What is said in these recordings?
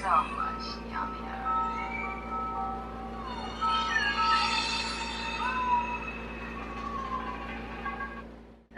so much yum yum.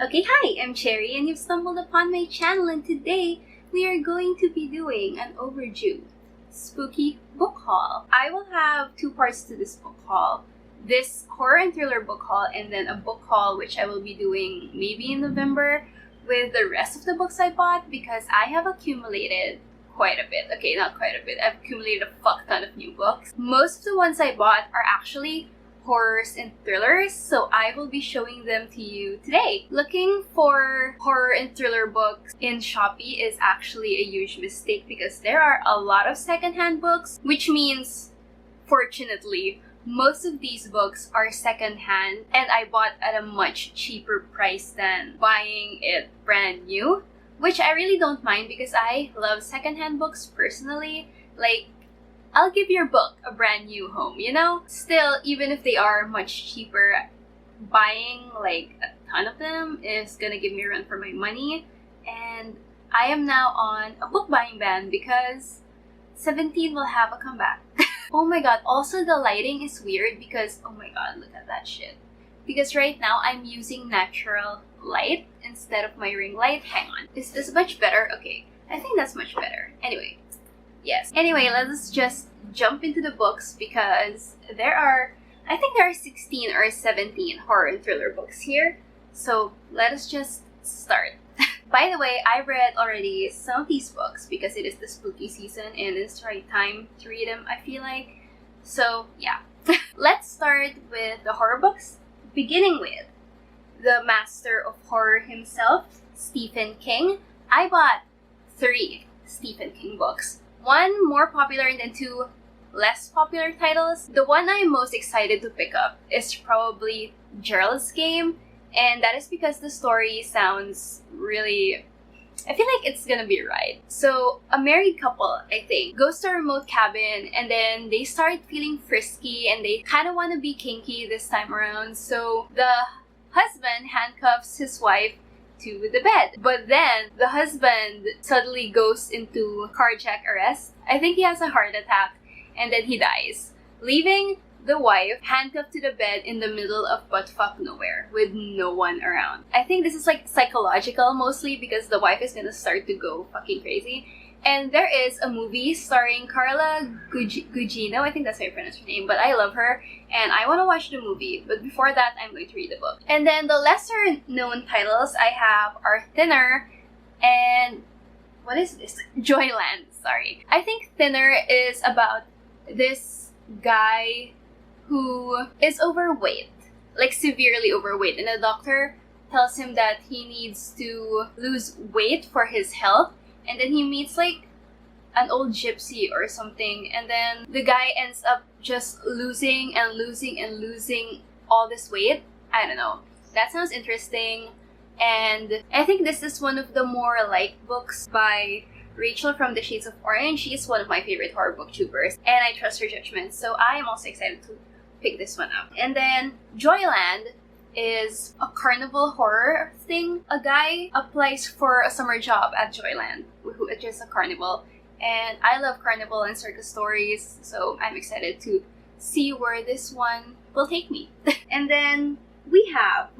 Okay, hi, I'm Cherry and you've stumbled upon my channel, and today we are going to be doing an overdue spooky book haul. I will have two parts to this book haul. This horror and thriller book haul, and then a book haul which I will be doing maybe in November with the rest of the books I bought, because I have accumulated quite a bit. Okay, not quite a bit. I've accumulated a fuck ton of new books. Most of the ones I bought are actually horrors and thrillers, so I will be showing them to you today. Looking for horror and thriller books in Shopee is actually a huge mistake because there are a lot of secondhand books, which means, fortunately, most of these books are secondhand, and I bought at a much cheaper price than buying it brand new, which I really don't mind because I love secondhand books personally. Like, I'll give your book a brand new home, you know? Still, even if they are much cheaper, buying like a ton of them is gonna give me a run for my money. And I am now on a book buying ban because 17 will have a comeback. Oh my god, also the lighting is weird because, oh my god, look at that shit. Because right now I'm using natural light instead of my ring light. Hang on, is this much better? Okay, I think that's much better. Anyway. Yes. Anyway, let's just jump into the books because I think there are 16 or 17 horror and thriller books here. So let us just start. By the way, I read already some of these books because it is the spooky season and it's the right time to read them, I feel like. So yeah. Let's start with the horror books, beginning with the master of horror himself, Stephen King. I bought 3 Stephen King books. 1 more popular and then 2 less popular titles. The one I'm most excited to pick up is probably Gerald's Game, and that is because the story sounds really... I feel like it's gonna be right. So, a married couple, I think, goes to a remote cabin and then they start feeling frisky and they kind of want to be kinky this time around. So, the husband handcuffs his wife to the bed. But then the husband suddenly goes into carjack arrest. I think he has a heart attack and then he dies, leaving the wife handcuffed to the bed in the middle of buttfuck nowhere with no one around. I think this is like psychological mostly because the wife is gonna start to go fucking crazy. And there is a movie starring Carla Gugino, I think that's how you pronounce her name, but I love her and I want to watch the movie. But before that, I'm going to read the book. And then the lesser known titles I have are Thinner and... what is this? Joyland, sorry. I think Thinner is about this guy who is overweight, like severely overweight, and the doctor tells him that he needs to lose weight for his health. And then he meets like an old gypsy or something, and then the guy ends up just losing and losing and losing all this weight. I don't know. That sounds interesting. And I think this is one of the more liked books by Rachel from The Shades of Orange. She is one of my favorite horror booktubers, and I trust her judgment, so I am also excited to pick this one up. And then Joyland is a carnival horror thing. A guy applies for a summer job at Joyland, which is a carnival, and I love carnival and circus stories, so I'm excited to see where this one will take me. And then we have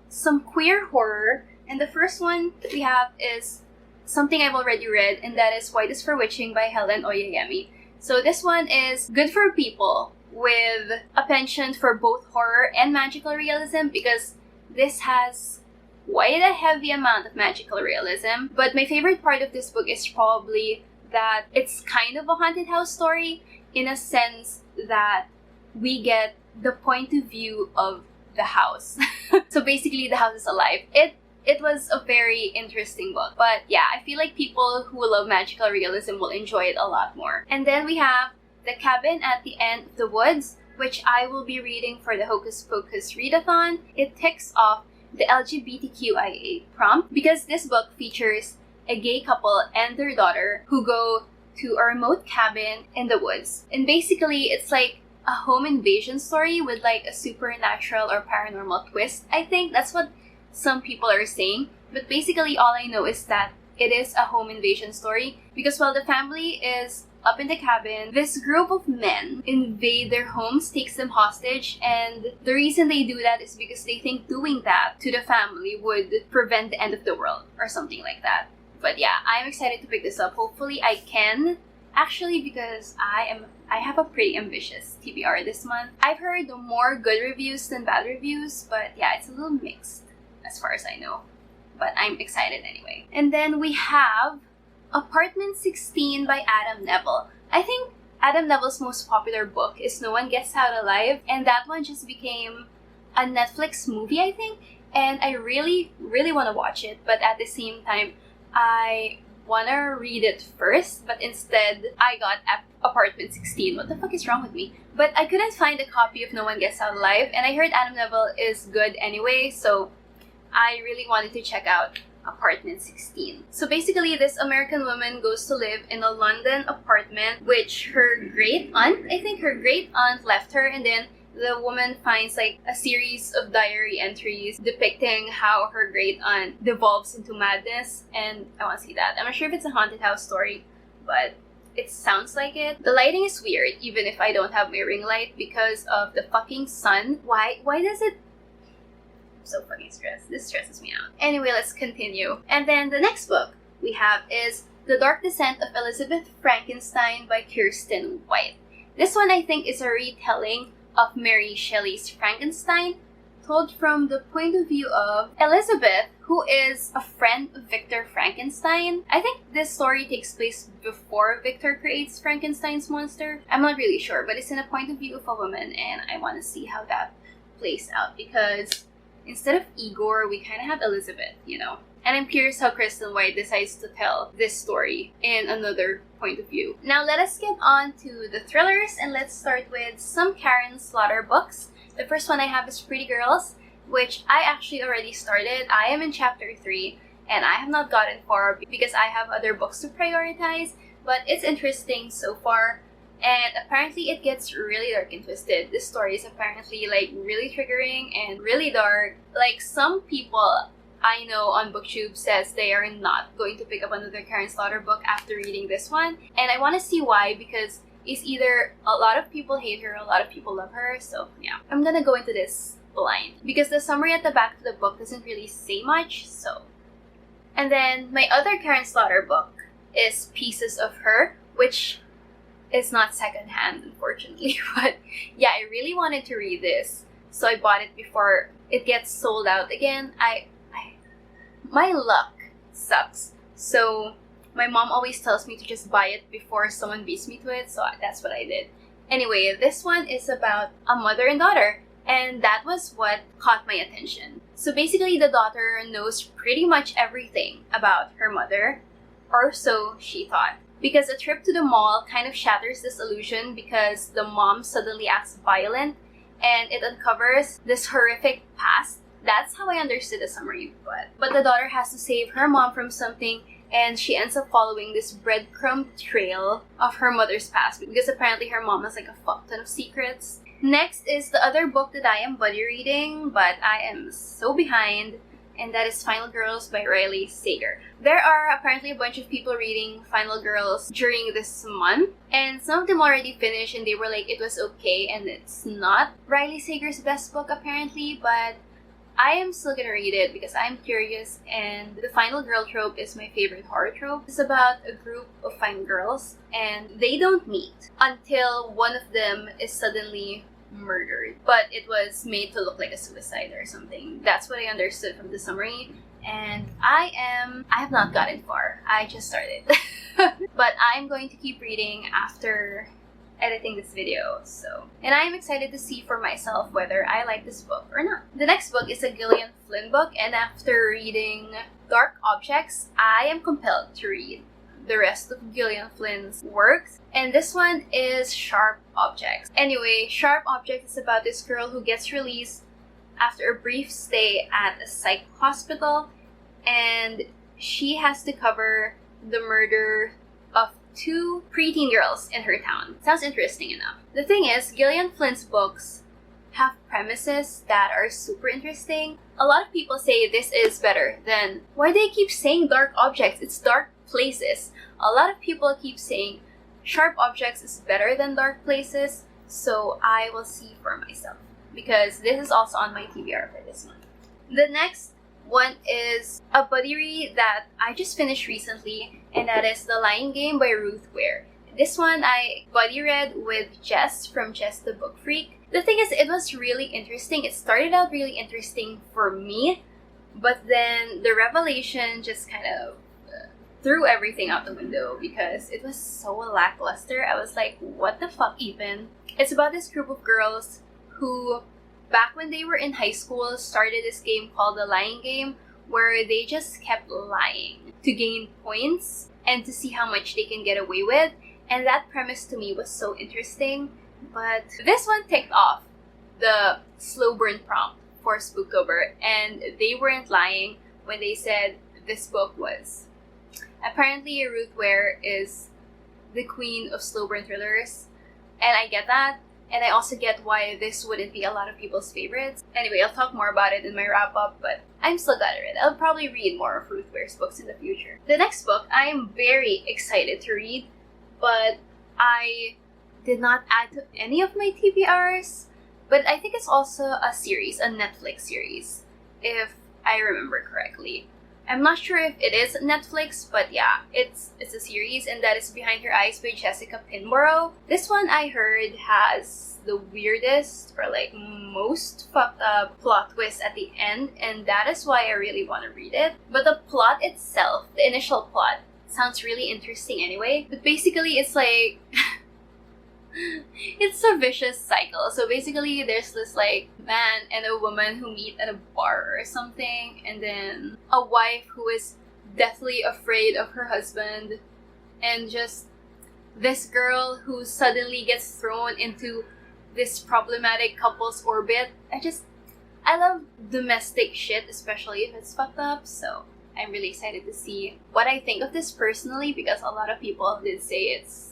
some queer horror, and the first one we have is something I've already read, and that is White is for Witching by Helen Oyeyemi. So this one is good for people with a penchant for both horror and magical realism, because this has quite a heavy amount of magical realism. But my favorite part of this book is probably that it's kind of a haunted house story, in a sense that we get the point of view of the house. So basically the house is alive. It was a very interesting book. But yeah, I feel like people who love magical realism will enjoy it a lot more. And then we have The Cabin at the End of the Woods, which I will be reading for the Hocus Pocus readathon. It ticks off the LGBTQIA prompt because this book features a gay couple and their daughter who go to a remote cabin in the woods. And basically, it's like a home invasion story with like a supernatural or paranormal twist. I think that's what some people are saying. But basically, all I know is that it is a home invasion story because while the family is up in the cabin, this group of men invade their homes, takes them hostage, and the reason they do that is because they think doing that to the family would prevent the end of the world or something like that. But yeah, I'm excited to pick this up. Hopefully I can, actually, because I have a pretty ambitious TBR this month. I've heard more good reviews than bad reviews, but yeah, it's a little mixed as far as I know. But I'm excited anyway. And then we have Apartment 16 by Adam Neville. I think Adam Neville's most popular book is No One Gets Out Alive, and that one just became a Netflix movie, I think, and I really, really want to watch it, but at the same time, I want to read it first, but instead, I got Apartment 16. What the fuck is wrong with me? But I couldn't find a copy of No One Gets Out Alive, and I heard Adam Neville is good anyway, so I really wanted to check out Apartment 16. So basically, this American woman goes to live in a London apartment, which her great aunt left her, and then the woman finds like a series of diary entries depicting how her great aunt devolves into madness, and I want to see that. I'm not sure if it's a haunted house story, but it sounds like it. The lighting is weird, even if I don't have my ring light, because of the fucking sun. Why does it... I'm so fucking stressed. This stresses me out. Anyway, let's continue. And then the next book we have is The Dark Descent of Elizabeth Frankenstein by Kirsten White. This one I think is a retelling of Mary Shelley's Frankenstein, told from the point of view of Elizabeth, who is a friend of Victor Frankenstein. I think this story takes place before Victor creates Frankenstein's monster. I'm not really sure, but it's in a point of view of a woman, and I want to see how that plays out, because instead of Igor, we kind of have Elizabeth, you know? And I'm curious how Kristen White decides to tell this story in another point of view. Now let us get on to the thrillers, and let's start with some Karen Slaughter books. The first one I have is Pretty Girls, which I actually already started. I am in chapter 3, and I have not gotten far because I have other books to prioritize, but it's interesting so far. And apparently it gets really dark and twisted. This story is apparently like really triggering and really dark. Like, some people I know on BookTube says they are not going to pick up another Karen Slaughter book after reading this one. And I want to see why, because it's either a lot of people hate her, a lot of people love her. So yeah, I'm gonna go into this blind because the summary at the back of the book doesn't really say much. So, and then my other Karen Slaughter book is Pieces of Her, which is not secondhand, unfortunately. But yeah, I really wanted to read this, so I bought it before it gets sold out again. My luck sucks. So my mom always tells me to just buy it before someone beats me to it, so that's what I did. Anyway, this one is about a mother and daughter, and that was what caught my attention. So basically, the daughter knows pretty much everything about her mother, or so she thought. Because a trip to the mall kind of shatters this illusion because the mom suddenly acts violent, and it uncovers this horrific past. That's how I understood the summary, but the daughter has to save her mom from something, and she ends up following this breadcrumb trail of her mother's past, because apparently her mom has like a fuck ton of secrets. Next is the other book that I am buddy reading, but I am so behind, and that is Final Girls by Riley Sager. There are apparently a bunch of people reading Final Girls during this month, and some of them already finished, and they were like, it was okay, and it's not Riley Sager's best book apparently, but I am still gonna read it because I'm curious, and the final girl trope is my favorite horror trope. It's about a group of fine girls, and they don't meet until one of them is suddenly murdered, but it was made to look like a suicide or something. That's what I understood from the summary, and I have not gotten far. I just started. But I'm going to keep reading after editing this video, so, and I am excited to see for myself whether I like this book or not. The next book is a Gillian Flynn book, and after reading Dark Objects, I am compelled to read the rest of Gillian Flynn's works, and this one is Sharp Objects. Anyway, Sharp Objects is about this girl who gets released after a brief stay at a psych hospital, and she has to cover the murder of 2 preteen girls in her town. Sounds interesting enough. The thing is, Gillian Flynn's books have premises that are super interesting. A lot of people say this is better than... Why do they keep saying Dark Objects? It's Dark Places. A lot of people keep saying Sharp objects is better than dark places, so I will see for myself because this is also on my TBR for this month. The next one is a buddy read that I just finished recently, and that is The Lying Game by Ruth Ware. This one I buddy read with Jess from Jess the Book Freak. The thing is, it was really interesting. It started out really interesting for me, but then the revelation just kind of threw everything out the window because it was so lackluster. I was like, what the fuck even? It's about this group of girls who, back when they were in high school, started this game called The Lying Game, where they just kept lying to gain points and to see how much they can get away with. And that premise to me was so interesting. But this one ticked off the slow burn prompt for Spooktober, and they weren't lying when they said this book was. Apparently, Ruth Ware is the queen of slow burn thrillers, and I get that. And I also get why this wouldn't be a lot of people's favorites. Anyway, I'll talk more about it in my wrap-up, but I'm still glad I read it. I'll probably read more of Ruth Ware's books in the future. The next book I am very excited to read, but I did not add to any of my TBRs. But I think it's also a series, a Netflix series, if I remember correctly. I'm not sure if it is Netflix, but yeah, it's a series, and that is Behind Your Eyes by Jessica Pinborough. This one I heard has the weirdest or like most fucked up plot twist at the end, and that is why I really want to read it. But the plot itself, the initial plot, sounds really interesting anyway. But basically it's like it's a vicious cycle. So basically there's this like man and a woman who meet at a bar or something, and then a wife who is deathly afraid of her husband, and just this girl who suddenly gets thrown into this problematic couple's orbit. I love domestic shit, especially if it's fucked up, so I'm really excited to see what I think of this personally, because a lot of people did say it's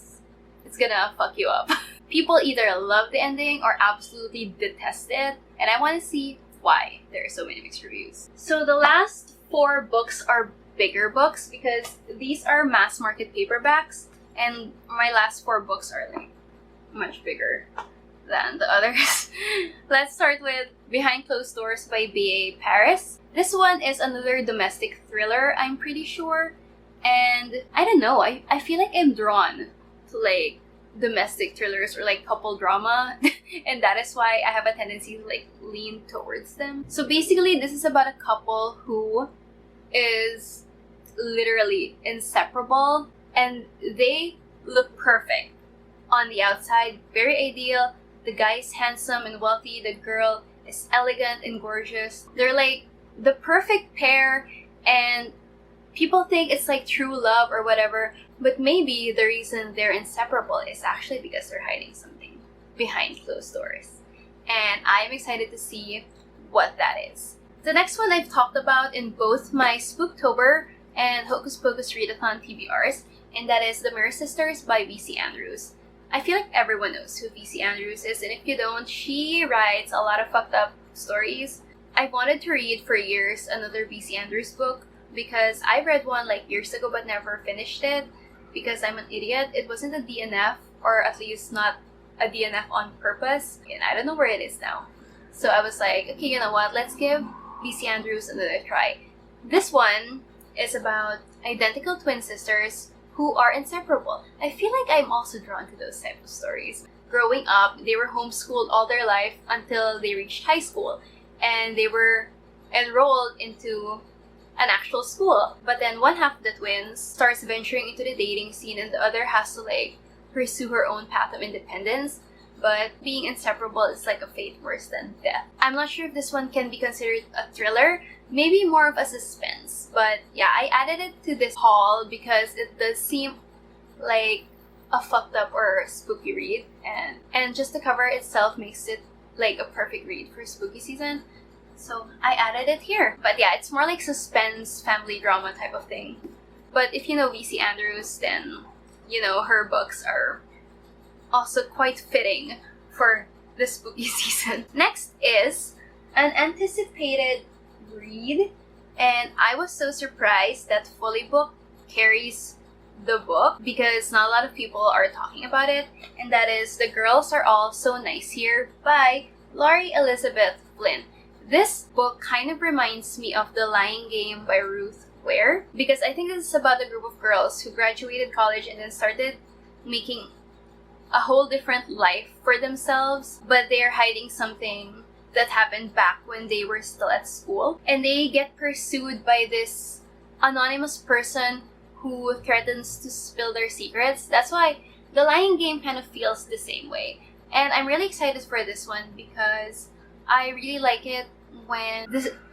gonna fuck you up. People either love the ending or absolutely detest it, and I want to see why there are so many mixed reviews. So the last 4 books are bigger books because these are mass market paperbacks, and my last 4 books are like much bigger than the others. Let's start with Behind Closed Doors by B.A. Paris. This one is another domestic thriller, I'm pretty sure, and I don't know, I feel like I'm drawn to like domestic thrillers or like couple drama and that is why I have a tendency to like lean towards them. So basically this is about a couple who is literally inseparable, and they look perfect on the outside, very ideal. The guy is handsome and wealthy, the girl is elegant and gorgeous. They're like the perfect pair, and people think it's like true love or whatever, but maybe the reason they're inseparable is actually because they're hiding something behind closed doors. And I'm excited to see what that is. The next one I've talked about in both my Spooktober and Hocus Pocus Readathon TBRs, and that is The Mirror Sisters by V.C. Andrews. I feel like everyone knows who V.C. Andrews is, and if you don't, she writes a lot of fucked up stories. I've wanted to read for years another V.C. Andrews book, because I read one like years ago but never finished it because I'm an idiot. It wasn't a DNF, or at least not a DNF on purpose, and I don't know where it is now. So I was like, okay, you know what, let's give V.C. Andrews another try. This one is about identical twin sisters who are inseparable. I feel like I'm also drawn to those type of stories. Growing up, they were homeschooled all their life until they reached high school, and they were enrolled into an actual school. But then one half of the twins starts venturing into the dating scene, and the other has to like pursue her own path of independence. But being inseparable is like a fate worse than death. I'm not sure if this one can be considered a thriller, maybe more of a suspense. But yeah, I added it to this haul because it does seem like a fucked up or spooky read, and just the cover itself makes it like a perfect read for spooky season. So I added it here. But yeah, it's more like suspense, family drama type of thing. But if you know V.C. Andrews, then you know her books are also quite fitting for the spooky season. Next is an anticipated read, and I was so surprised that Fully Book carries the book because not a lot of people are talking about it, and that is The Girls Are All So Nice Here by Laurie Elizabeth Flynn. This book kind of reminds me of The Lying Game by Ruth Ware because I think this is about a group of girls who graduated college and then started making a whole different life for themselves, but they're hiding something that happened back when they were still at school. And they get pursued by this anonymous person who threatens to spill their secrets. That's why The Lying Game kind of feels the same way. And I'm really excited for this one because I really like it when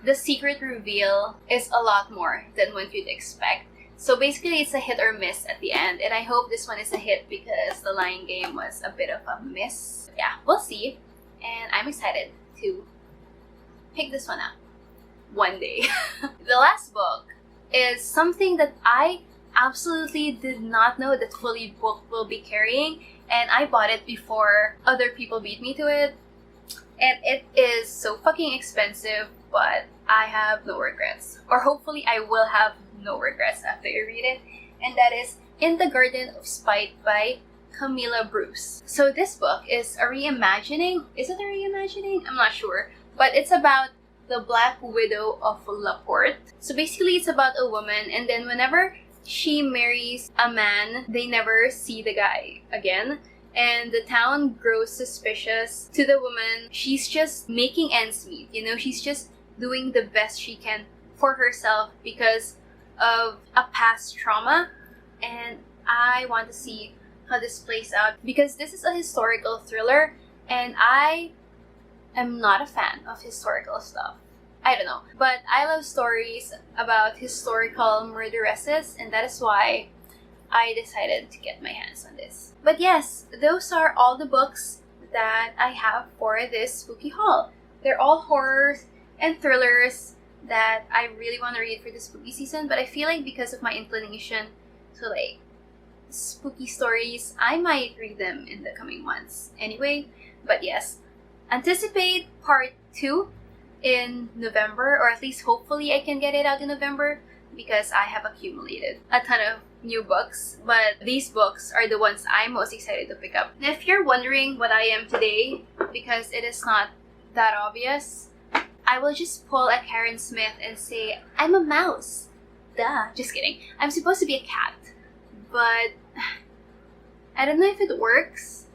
the secret reveal is a lot more than what you'd expect. So basically, it's a hit or miss at the end, and I hope this one is a hit because The Lying Game was a bit of a miss. Yeah, we'll see, and I'm excited to pick this one up one day. The last book is something that I absolutely did not know that Fully Booked will be carrying, and I bought it before other people beat me to it, and it is so fucking expensive, but I have no regrets. Or hopefully I will have no regrets after I read it, and that is In the Garden of Spite by Camilla Bruce. So this book is a reimagining. Is it a reimagining? I'm not sure. But it's about the Black Widow of Laporte. So basically it's about a woman, and then whenever she marries a man, they never see the guy again. And the town grows suspicious to the woman. She's just making ends meet, you know? She's just doing the best she can for herself because of a past trauma. And I want to see how this plays out because this is a historical thriller and I am not a fan of historical stuff. I don't know. But I love stories about historical murderesses, and that is why I decided to get my hands on this. But yes, those are all the books that I have for this spooky haul. They're all horrors and thrillers that I really want to read for the spooky season, but I feel like because of my inclination to like spooky stories, I might read them in the coming months anyway. But yes, anticipate part 2 in November, or at least hopefully I can get it out in November because I have accumulated a ton of new books, but these books are the ones I'm most excited to pick up. And if you're wondering what I am today, because it is not that obvious, I will just pull a Karen Smith and say, I'm a mouse. Duh. Just kidding. I'm supposed to be a cat, but I don't know if it works.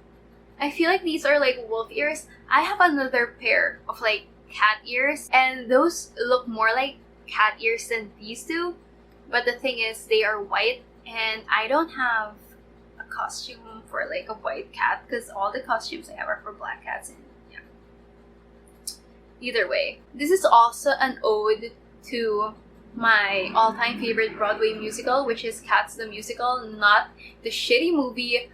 I feel like these are like wolf ears. I have another pair of like cat ears, and those look more like cat ears than these do. But the thing is, they are white, and I don't have a costume for like a white cat because all the costumes I have are for black cats. And yeah. Either way, this is also an ode to my all-time favorite Broadway musical, which is Cats the Musical, not the shitty movie.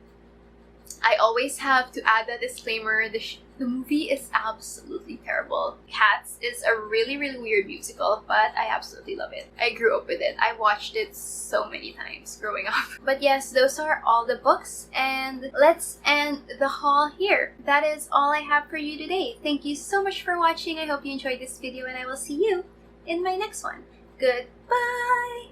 I always have to add that disclaimer. The movie is absolutely terrible. Cats is a really, really weird musical, but I absolutely love it. I grew up with it. I watched it so many times growing up. But yes, those are all the books, and let's end the haul here. That is all I have for you today. Thank you so much for watching. I hope you enjoyed this video, and I will see you in my next one. Goodbye!